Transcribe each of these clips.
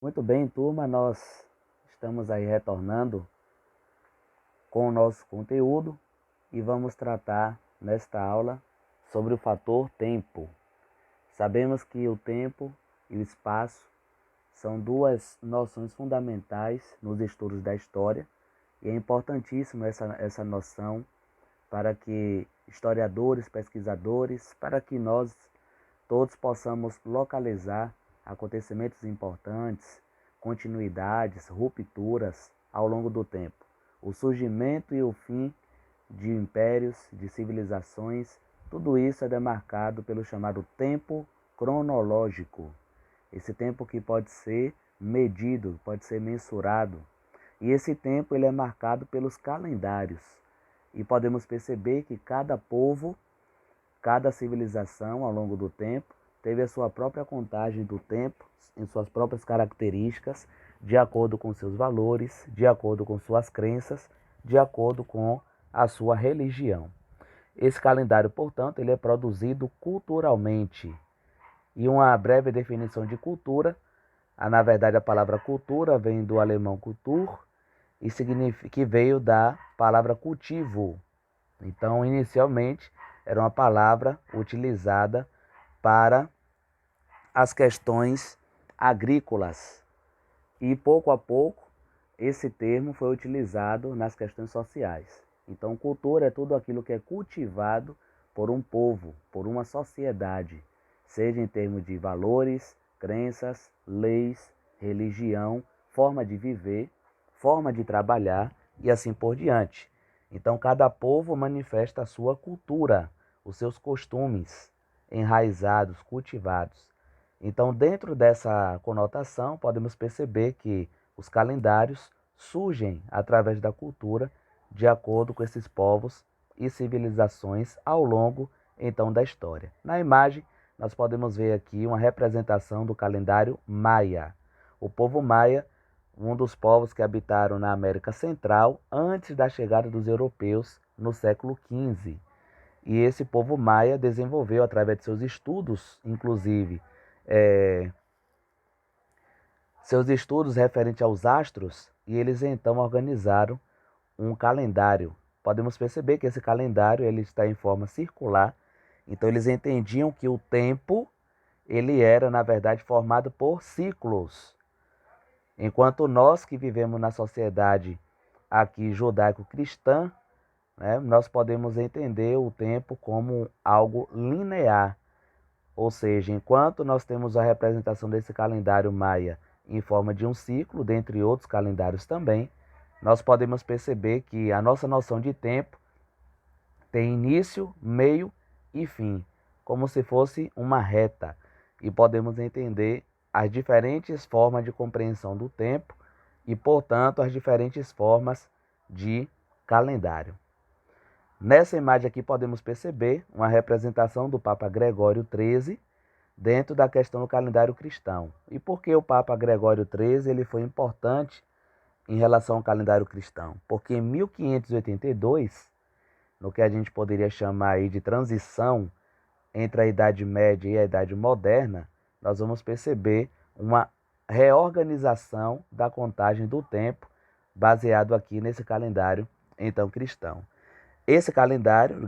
Muito bem, turma, nós estamos aí retornando com o nosso conteúdo e vamos tratar nesta aula sobre o fator tempo. Sabemos que o tempo e o espaço são duas noções fundamentais nos estudos da história e é importantíssimo essa noção para que historiadores, pesquisadores, para que nós todos possamos localizar acontecimentos importantes, continuidades, rupturas ao longo do tempo. O surgimento e o fim de impérios, de civilizações, tudo isso é demarcado pelo chamado tempo cronológico. Esse tempo que pode ser medido, pode ser mensurado. E esse tempo ele é marcado pelos calendários. E podemos perceber que cada povo, cada civilização, ao longo do tempo, teve a sua própria contagem do tempo, em suas próprias características, de acordo com seus valores, de acordo com suas crenças, de acordo com a sua religião. Esse calendário, portanto, ele é produzido culturalmente. E uma breve definição de cultura, na verdade a palavra cultura vem do alemão Kultur, e significa, que veio da palavra cultivo. Então, inicialmente, era uma palavra utilizada para as questões agrícolas. E pouco a pouco, esse termo foi utilizado nas questões sociais. Então, cultura é tudo aquilo que é cultivado por um povo, por uma sociedade, seja em termos de valores, crenças, leis, religião, forma de viver, forma de trabalhar e assim por diante. Então, cada povo manifesta a sua cultura, os seus costumes enraizados, cultivados. Então, dentro dessa conotação, podemos perceber que os calendários surgem através da cultura, de acordo com esses povos e civilizações ao longo então da história. Na imagem, nós podemos ver aqui uma representação do calendário maia. O povo maia, um dos povos que habitaram na América Central antes da chegada dos europeus no século XV. E esse povo maia desenvolveu, através de seus estudos, inclusive, é, seus estudos referentes aos astros, e eles então organizaram um calendário. Podemos perceber que esse calendário ele está em forma circular, então eles entendiam que o tempo ele era, na verdade, formado por ciclos. Enquanto nós que vivemos na sociedade aqui judaico-cristã, né, nós podemos entender o tempo como algo linear. Ou seja, enquanto nós temos a representação desse calendário maia em forma de um ciclo, dentre outros calendários também, nós podemos perceber que a nossa noção de tempo tem início, meio e fim, como se fosse uma reta, e podemos entender as diferentes formas de compreensão do tempo e, portanto, as diferentes formas de calendário. Nessa imagem aqui podemos perceber uma representação do Papa Gregório XIII dentro da questão do calendário cristão. E por que o Papa Gregório XIII ele foi importante em relação ao calendário cristão? Porque em 1582, no que a gente poderia chamar aí de transição entre a Idade Média e a Idade Moderna, nós vamos perceber uma reorganização da contagem do tempo baseado aqui nesse calendário então cristão. Esse calendário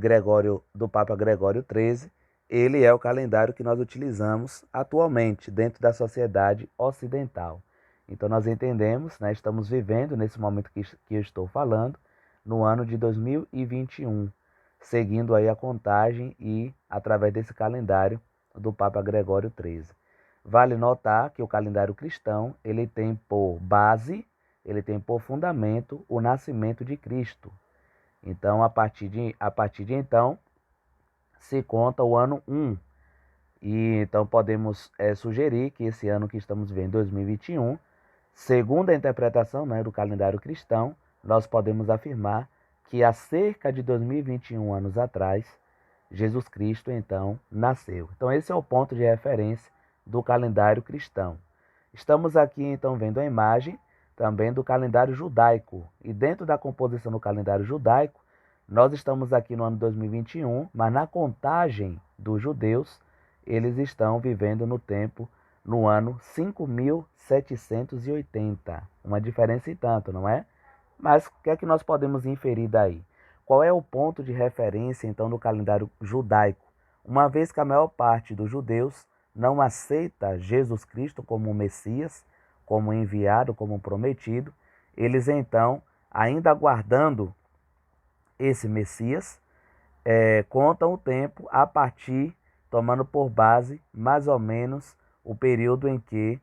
do Papa Gregório XIII, ele é o calendário que nós utilizamos atualmente dentro da sociedade ocidental. Então nós entendemos, né, estamos vivendo nesse momento que eu estou falando, no ano de 2021, seguindo aí a contagem e através desse calendário do Papa Gregório XIII. Vale notar que o calendário cristão, ele tem por base, ele tem por fundamento o nascimento de Cristo. Então, a partir de então, se conta o ano 1. E então podemos sugerir que esse ano que estamos vivendo, 2021, segundo a interpretação, né, do calendário cristão, nós podemos afirmar que há cerca de 2021 anos atrás, Jesus Cristo então nasceu. Então esse é o ponto de referência do calendário cristão. Estamos aqui então vendo a imagem também do calendário judaico. E dentro da composição do calendário judaico, nós estamos aqui no ano 2021, mas na contagem dos judeus, eles estão vivendo no tempo no ano 5780. Uma diferença e tanto, não é? Mas o que é que nós podemos inferir daí? Qual é o ponto de referência, então, do calendário judaico? Uma vez que a maior parte dos judeus não aceita Jesus Cristo como Messias, como enviado, como prometido, eles então, ainda aguardando esse Messias, contam o tempo a partir, tomando por base mais ou menos o período em que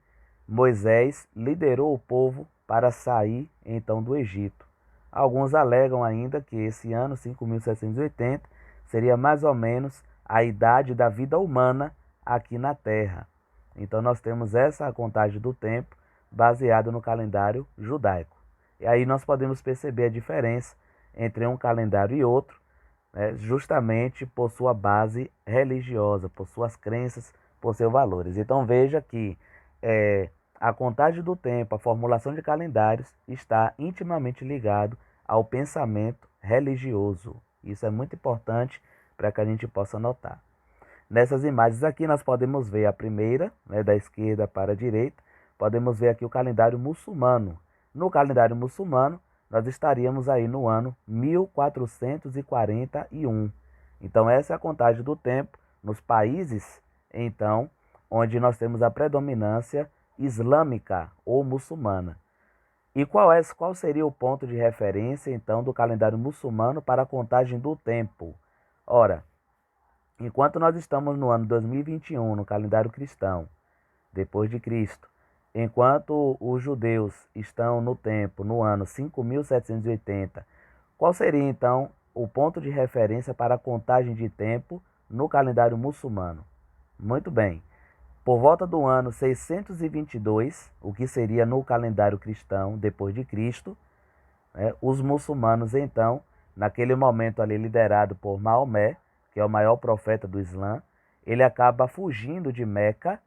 Moisés liderou o povo para sair então do Egito. Alguns alegam ainda que esse ano 5780 seria mais ou menos a idade da vida humana aqui na Terra. Então nós temos essa contagem do tempo baseada no calendário judaico. E aí nós podemos perceber a diferença entre um calendário e outro, né, justamente por sua base religiosa, por suas crenças, por seus valores. Então veja que a contagem do tempo, a formulação de calendários está intimamente ligado ao pensamento religioso. Isso é muito importante para que a gente possa notar. Nessas imagens aqui nós podemos ver a primeira, né, da esquerda para a direita, podemos ver aqui o calendário muçulmano. No calendário muçulmano, nós estaríamos aí no ano 1441. Então essa é a contagem do tempo nos países, então, onde nós temos a predominância islâmica ou muçulmana. E qual seria o ponto de referência, então, do calendário muçulmano para a contagem do tempo? Ora, enquanto nós estamos no ano 2021, no calendário cristão, depois de Cristo, enquanto os judeus estão no tempo, no ano 5780, qual seria então o ponto de referência para a contagem de tempo no calendário muçulmano? Muito bem. Por volta do ano 622, o que seria no calendário cristão, depois de Cristo, né, os muçulmanos então, naquele momento ali liderado por Maomé, que é o maior profeta do Islã, ele acaba fugindo de Meca,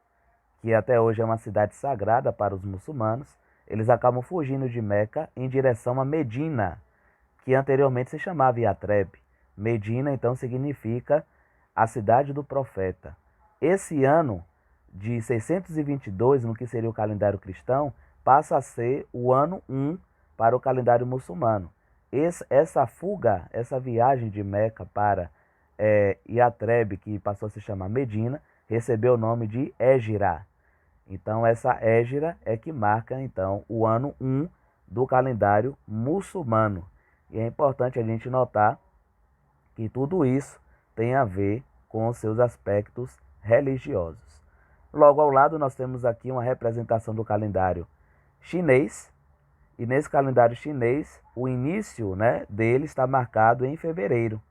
que até hoje é uma cidade sagrada para os muçulmanos. Eles acabam fugindo de Meca em direção a Medina, que anteriormente se chamava Yatreb. Medina então significa a cidade do profeta. Esse ano de 622, no que seria o calendário cristão, passa a ser o ano 1 para o calendário muçulmano. Essa fuga, essa viagem de Meca para Yatreb, que passou a se chamar Medina, recebeu o nome de Égira. Então essa Égira é que marca então o ano 1 do calendário muçulmano. E é importante a gente notar que tudo isso tem a ver com os seus aspectos religiosos. Logo ao lado nós temos aqui uma representação do calendário chinês. E nesse calendário chinês, o início, né, dele está marcado em fevereiro.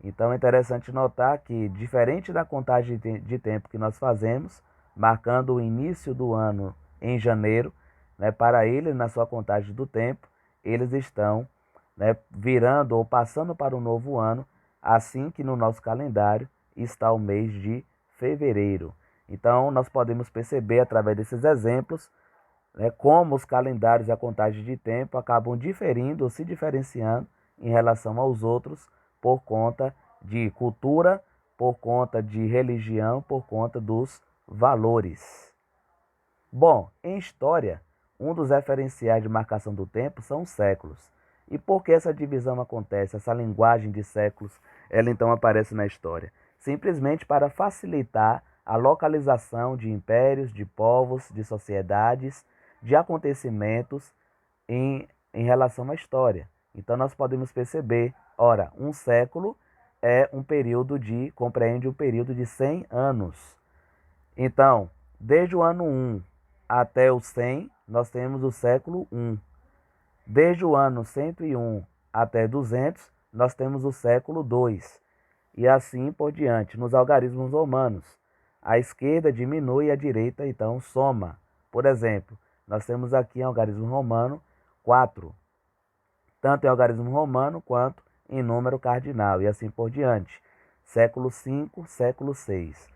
Então é interessante notar que, diferente da contagem de tempo que nós fazemos, marcando o início do ano em janeiro, né, para eles, na sua contagem do tempo, eles estão, né, virando ou passando para o novo ano, assim que no nosso calendário está o mês de fevereiro. Então nós podemos perceber através desses exemplos, né, como os calendários e a contagem de tempo acabam diferindo ou se diferenciando em relação aos outros por conta de cultura, por conta de religião, por conta dos valores. Bom, em história, um dos referenciais de marcação do tempo são os séculos. E por que essa divisão acontece, essa linguagem de séculos, ela então aparece na história? Simplesmente para facilitar a localização de impérios, de povos, de sociedades, de acontecimentos em relação à história. Então nós podemos perceber, ora, um século compreende um período de 100 anos. Então, desde o ano 1 até o 100, nós temos o século 1. Desde o ano 101 até 200, nós temos o século 2. E assim por diante, nos algarismos romanos. A esquerda diminui e a direita, então, soma. Por exemplo, nós temos aqui em algarismo romano 4, tanto em algarismo romano quanto em número cardinal, e assim por diante. Século 5, século 6.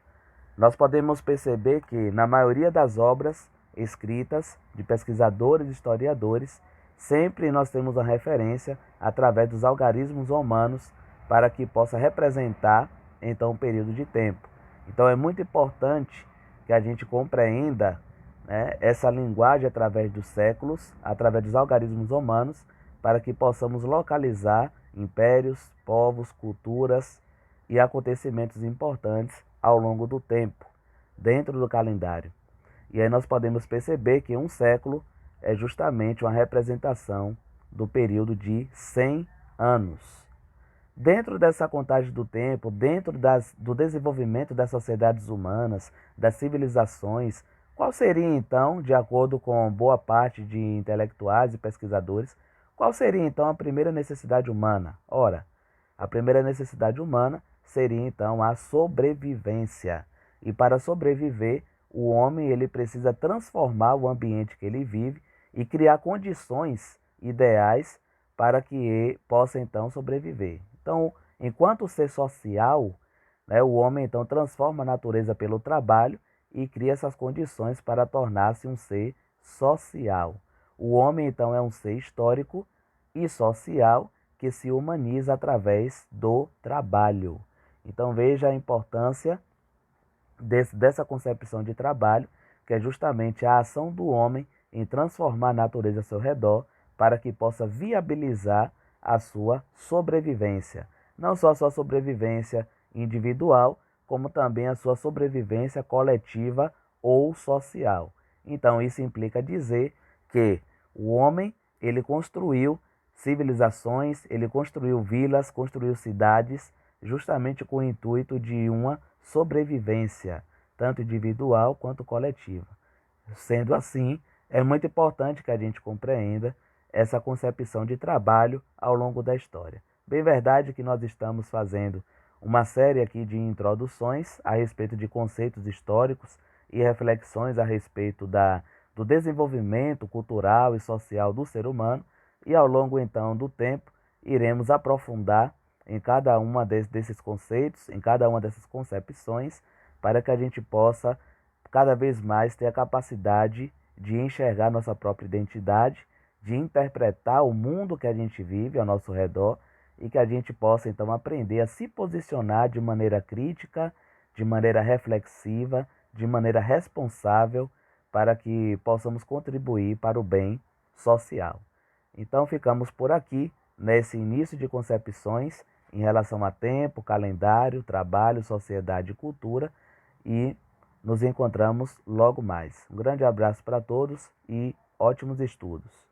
Nós podemos perceber que, na maioria das obras escritas de pesquisadores e historiadores, sempre nós temos a referência através dos algarismos romanos para que possa representar, então, um período de tempo. Então, é muito importante que a gente compreenda, né, essa linguagem através dos séculos, através dos algarismos humanos, para que possamos localizar impérios, povos, culturas e acontecimentos importantes ao longo do tempo, dentro do calendário. E aí nós podemos perceber que um século é justamente uma representação do período de 100 anos. Dentro dessa contagem do tempo, dentro do desenvolvimento das sociedades humanas, das civilizações, qual seria então, de acordo com boa parte de intelectuais e pesquisadores, qual seria então a primeira necessidade humana? Ora, a primeira necessidade humana seria então a sobrevivência. E para sobreviver, o homem ele precisa transformar o ambiente que ele vive e criar condições ideais para que ele possa então sobreviver. Então, enquanto ser social, né, o homem então transforma a natureza pelo trabalho e cria essas condições para tornar-se um ser social. O homem então é um ser histórico e social que se humaniza através do trabalho. Então veja a importância dessa concepção de trabalho, que é justamente a ação do homem em transformar a natureza ao seu redor para que possa viabilizar a sua sobrevivência. Não só a sua sobrevivência individual, como também a sua sobrevivência coletiva ou social. Então, isso implica dizer que o homem, ele construiu civilizações, ele construiu vilas, construiu cidades, justamente com o intuito de uma sobrevivência, tanto individual quanto coletiva. Sendo assim, é muito importante que a gente compreenda essa concepção de trabalho ao longo da história. Bem verdade que nós estamos fazendo uma série aqui de introduções a respeito de conceitos históricos e reflexões a respeito do desenvolvimento cultural e social do ser humano, e ao longo então do tempo iremos aprofundar em cada uma desses conceitos, em cada uma dessas concepções, para que a gente possa cada vez mais ter a capacidade de enxergar nossa própria identidade, de interpretar o mundo que a gente vive ao nosso redor e que a gente possa então aprender a se posicionar de maneira crítica, de maneira reflexiva, de maneira responsável, para que possamos contribuir para o bem social. Então ficamos por aqui nesse início de concepções em relação a tempo, calendário, trabalho, sociedade e cultura, e nos encontramos logo mais. Um grande abraço para todos e ótimos estudos.